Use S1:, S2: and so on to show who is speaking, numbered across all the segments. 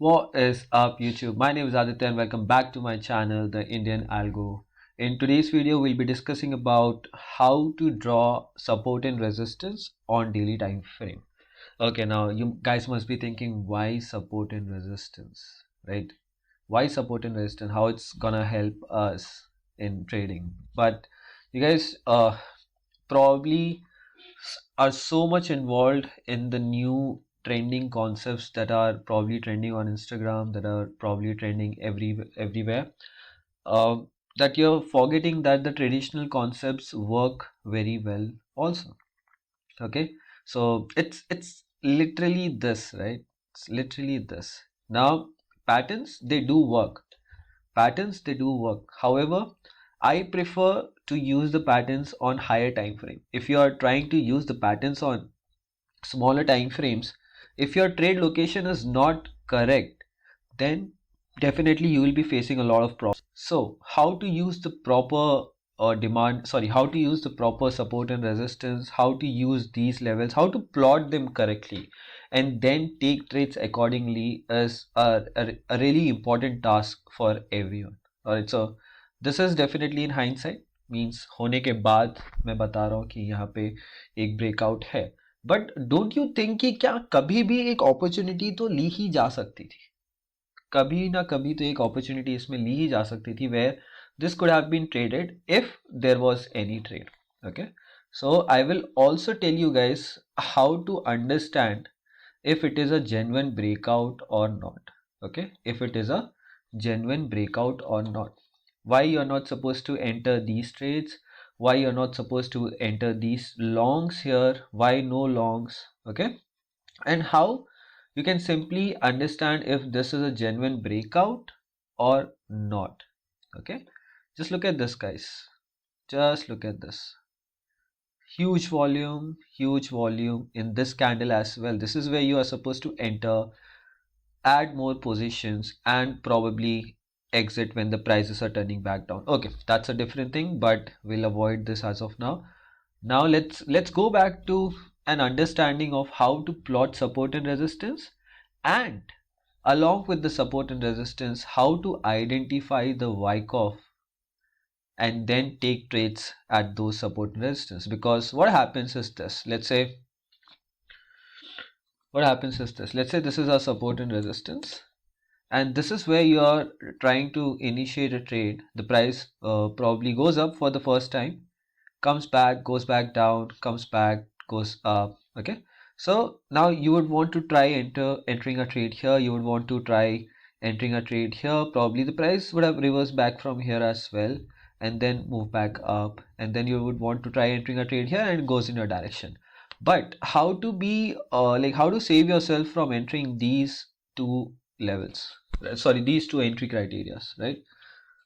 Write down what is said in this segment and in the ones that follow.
S1: What is up YouTube? My name is Aditya and welcome back to my channel, The Indian Algo. In today's video, we'll be discussing about how to draw support and resistance on daily time frame. Okay, now you guys must be thinking, why support and resistance, right? Why support and resistance? How it's gonna help us in trading? But you guys probably are so much involved in the new trending concepts that are probably trending on Instagram, that are probably trending everywhere, that you're forgetting that the traditional concepts work very well also. Okay, so it's literally this, right? It's literally this. Now, patterns, they do work. Patterns, they do work. However, I prefer to use the patterns on higher time frame. If you are trying to use the patterns on smaller time frames, if your trade location is not correct, then definitely you will be facing a lot of problems. So how to use the proper how to use the proper support and resistance, how to use these levels, how to plot them correctly, and then take trades accordingly is a really important task for everyone. Alright, so this is definitely in hindsight, means होने के बाद मैं बता रहा हूँ कि यहाँ पे एक ब्रेकआउट है. बट डोंट यू थिंक कि क्या कभी भी एक अपॉर्चुनिटी तो ली ही जा सकती थी, कभी ना कभी तो एक अपॉर्चुनिटी इसमें ली ही जा सकती थी, where this could have been traded if there was any trade. Okay, so I will also tell you guys how to understand if it is a genuine breakout or not. Okay, if it is a genuine breakout or not, why you're not supposed to enter these trades, why you're not supposed to enter these longs here, why no longs. Okay, and how you can simply understand if this is a genuine breakout or not. Okay, just look at this, guys. Just look at this. Huge volume in this candle as well. This is where you are supposed to enter, add more positions, and probably exit when the prices are turning back down. Okay, that's a different thing, but we'll avoid this as of now. Now let's go back to an understanding of how to plot support and resistance, and along with the support and resistance, how to identify the Wyckoff and then take trades at those support and resistance. Because what happens is this, let's say this is our support and resistance, and this is where you are trying to initiate a trade. The price probably goes up for the first time, comes back, goes back down, comes back, goes up. Okay, so now you would want to try entering a trade here, you would want to try entering a trade here. Probably the price would have reversed back from here as well and then move back up, and then you would want to try entering a trade here and it goes in your direction. But how to be how to save yourself from entering these two levels, sorry, these two entry criterias, right?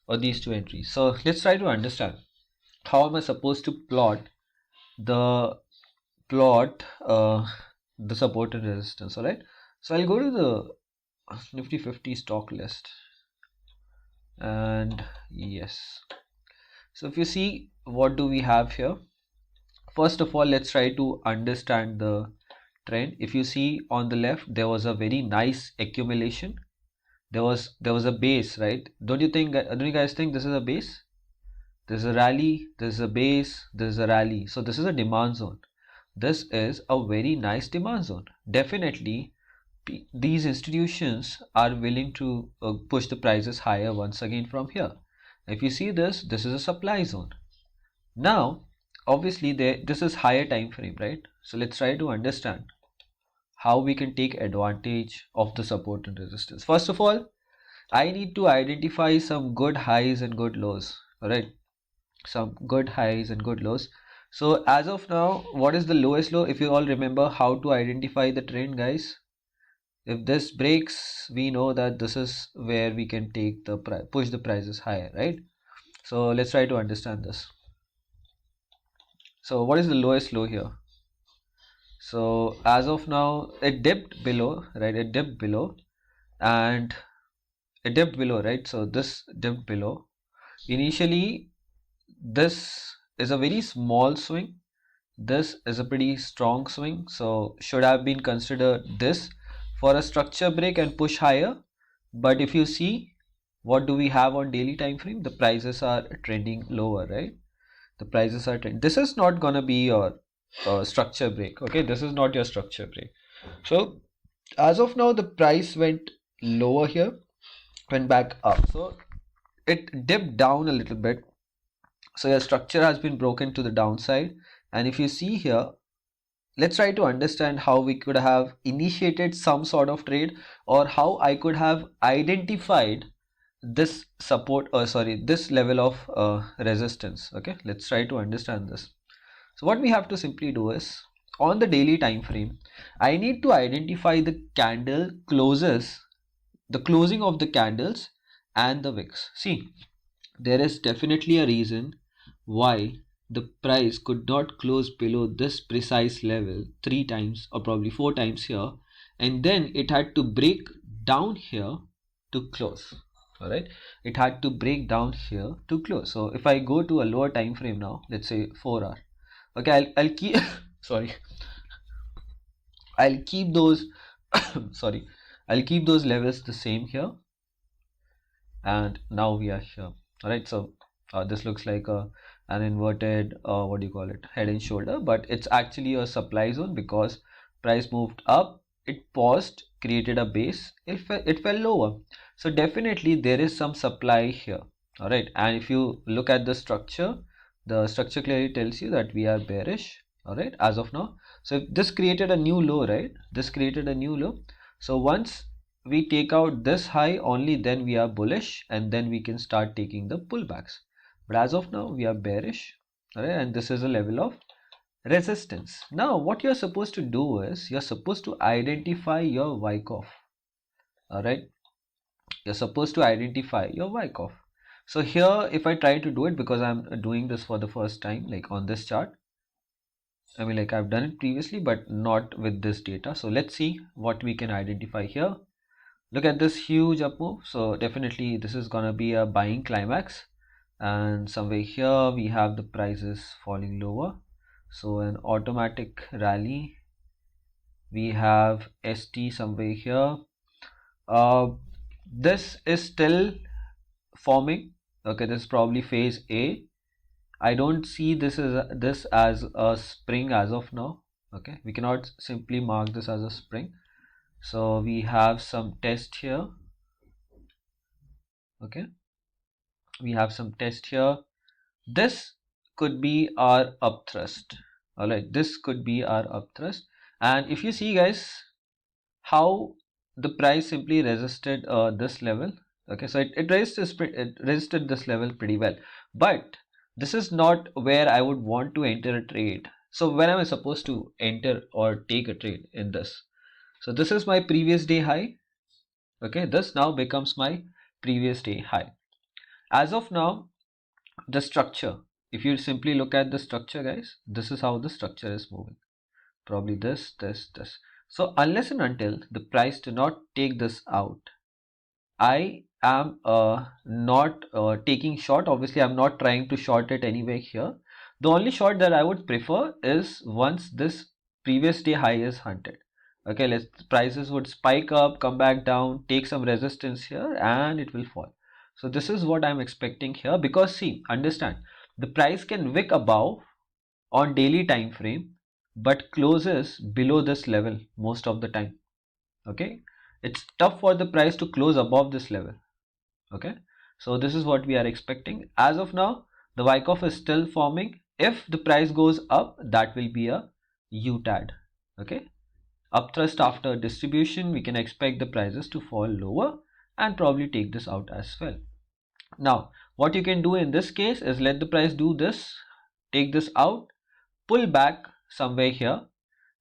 S1: Or these two entries. So let's try to understand how am I supposed to the plot the support and resistance. All right, so I'll go to the Nifty 50 stock list, and yes, so if you see, what do we have here? First of all, let's try to understand the trend. If you see on the left, there was a very nice accumulation. There was a base, right? Don't you guys think this is a base? There's a rally, there's a base, there's a rally. So this is a demand zone. This is a very nice demand zone. Definitely, these institutions are willing to push the prices higher once again from here. If you see this, this is a supply zone. Now, obviously, this is higher time frame, right? So let's try to understand how we can take advantage of the support and resistance. First of all, I need to identify some good highs and good lows. All right, some good highs and good lows. So as of now, what is the lowest low? If you all remember how to identify the trend, guys, if this breaks, we know that this is where we can take the push the prices higher, right? So let's try to understand this. So what is the lowest low here? So as of now, it dipped below, right? It dipped below, and it dipped below, right? So this dipped below. Initially, this is a very small swing, this is a pretty strong swing, so should have been considered this for a structure break and push higher. But if you see, what do we have on daily time frame? The prices are trending lower, right? The prices are trending. This is not gonna be your structure break. Okay, this is not your structure break. So as of now, the price went lower here, went back up. So it dipped down a little bit. So your structure has been broken to the downside. And if you see here, let's try to understand how we could have initiated some sort of trade, or how I could have identified this support, or sorry, this level of resistance. Okay, let's try to understand this. So what we have to simply do is, on the daily time frame, I need to identify the candle closes, the closing of the candles and the wicks. See, there is definitely a reason why the price could not close below this precise level 3 times or probably 4 times here, and then it had to break down here to close. All right, it had to break down here to close. So if I go to a lower time frame now, let's say 4 hour, okay, I'll keep sorry, I'll keep those sorry, I'll keep those levels the same here, and now we are here. All right, so this looks like an inverted what do you call it, head and shoulder, but it's actually a supply zone, because price moved up, it paused, created a base, it fell lower. So definitely there is some supply here. All right, and if you look at the structure clearly tells you that we are bearish. All right, as of now. So if this created a new low, right, this created a new low. So once we take out this high, only then we are bullish, and then we can start taking the pullbacks. But as of now, we are bearish. All right, and this is a level of resistance. Now what you're supposed to do is, you're supposed to identify your Wyckoff. All right, you're supposed to identify your Wyckoff. So here, if I try to do it, because I'm doing this for the first time, like on this chart, I mean, like I've done it previously but not with this data. So let's see what we can identify here. Look at this huge up move. So definitely this is gonna be a buying climax, and somewhere here we have the prices falling lower. So an automatic rally. We have ST somewhere here. This is still forming. Okay, this is probably phase A. I don't see this as a spring as of now. Okay, we cannot simply mark this as a spring. So we have some test here. Okay, we have some test here. This could be our up thrust. All right, this could be our up thrust. And if you see, guys, how the price simply resisted this level. Okay, so it resisted this level pretty well, but this is not where I would want to enter a trade. So when am I supposed to enter or take a trade in this? So this is my previous day high. Okay, this now becomes my previous day high. As of now, the structure, if you simply look at the structure, guys, this is how the structure is moving. Probably this. So unless and until the price do not take this out, I am not taking short. Obviously, I'm not trying to short it anyway here. The only short that I would prefer is once this previous day high is hunted. Okay, prices would spike up, come back down, take some resistance here, and it will fall. So this is what I'm expecting here, because see, understand, the price can wick above on daily time frame but closes below this level most of the time. Okay, it's tough for the price to close above this level. Okay, so this is what we are expecting. As of now, the Wyckoff is still forming. If the price goes up, that will be a UTAD. Okay, up thrust after distribution, we can expect the prices to fall lower and probably take this out as well. Now what you can do in this case is let the price do this, take this out, pull back somewhere here.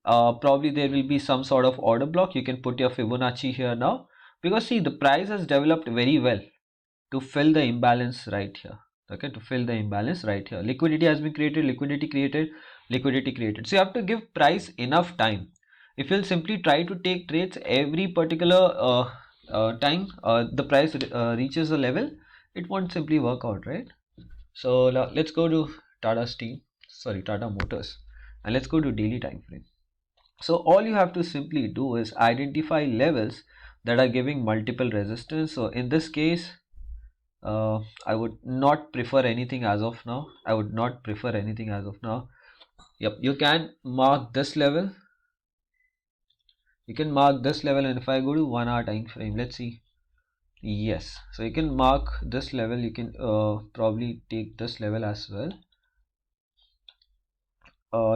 S1: Probably there will be some sort of order block. You can put your Fibonacci here now, because see, the price has developed very well to fill the imbalance right here. Okay, to fill the imbalance right here, liquidity has been created, liquidity created. So you have to give price enough time. If you'll simply try to take trades every particular time the price reaches a level, it won't simply work out, right? So now let's go to Tata Motors, and let's go to daily time frame. So all you have to simply do is identify levels that are giving multiple resistance. So in this case, I would not prefer anything as of now. I would not prefer anything as of now. Yep, you can mark this level. You can mark this level, and if I go to 1 hour time frame, let's see. Yes, so you can mark this level. You can probably take this level as well.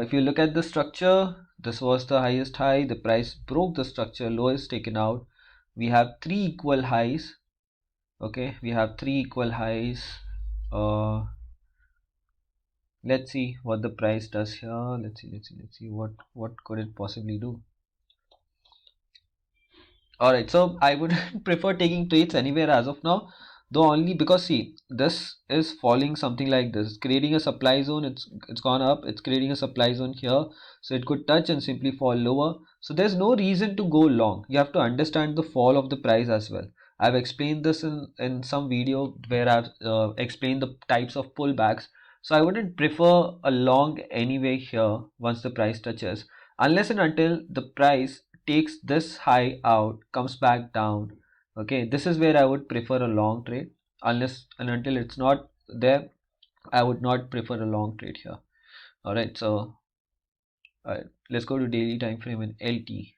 S1: If you look at the structure, this was the highest high. The price broke the structure, lowest taken out. We have three equal highs. Okay, we have three equal highs. Uh, let's see what the price does here. Let's see what could it possibly do. Alright, so I would prefer taking trades anywhere as of now, though only because see, this is falling something like this, creating a supply zone. It's gone up, it's creating a supply zone here, so it could touch and simply fall lower. So there's no reason to go long. You have to understand the fall of the price as well. I've explained this in some video where I've explained the types of pullbacks. So I wouldn't prefer a long anyway here once the price touches, unless and until the price takes this high out, comes back down. Okay, this is where I would prefer a long trade. Unless and until it's not there, I would not prefer a long trade here. All right, so let's go to daily time frame in LT.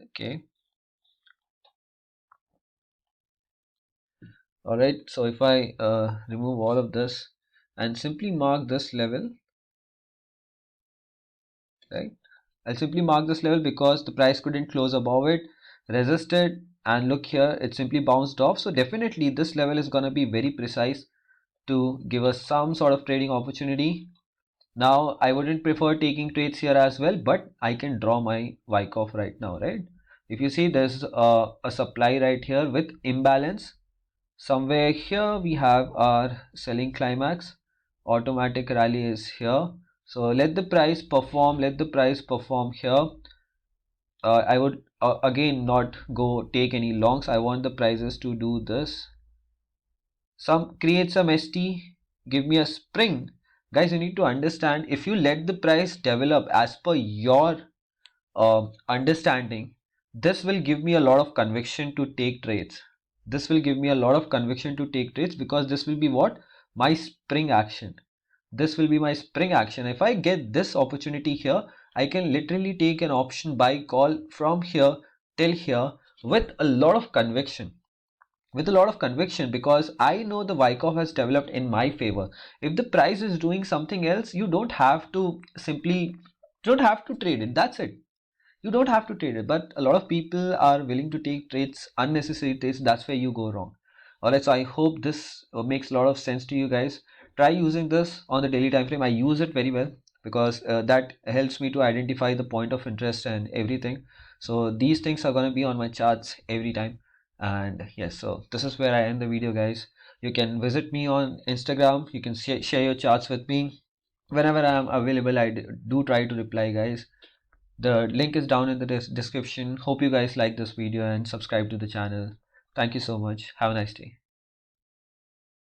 S1: Okay, all right, so if I remove all of this and simply mark this level, right, I'll simply mark this level because the price couldn't close above it, resisted, and look here, it simply bounced off. So definitely this level is going to be very precise to give us some sort of trading opportunity. Now I wouldn't prefer taking trades here as well, but I can draw my Wyckoff right now, right? If you see, there's a supply right here with imbalance. Somewhere here we have our selling climax. Automatic rally is here. So let the price perform, let the price perform here. I would again not go take any longs. I want the prices to do this. Create some ST, give me a spring. Guys, you need to understand, if you let the price develop as per your understanding, this will give me a lot of conviction to take trades. This will give me a lot of conviction to take trades because this will be what? My spring action. This will be my spring action. If I get this opportunity here, I can literally take an option buy call from here till here with a lot of conviction. Because I know the Wyckoff has developed in my favor. If the price is doing something else, you don't have to trade it. That's it. You don't have to trade it, but a lot of people are willing to take trades, unnecessary trades. That's where you go wrong. Alright, so I hope this makes a lot of sense to you guys. Try using this on the daily time frame. I use it very well because that helps me to identify the point of interest and everything. So these things are going to be on my charts every time. And yes, so this is where I end the video, guys. You can visit me on Instagram. You can share your charts with me whenever I am available. I do try to reply, guys. The link is down in the description. Hope you guys like this video and subscribe to the channel. Thank you so much. Have a nice day.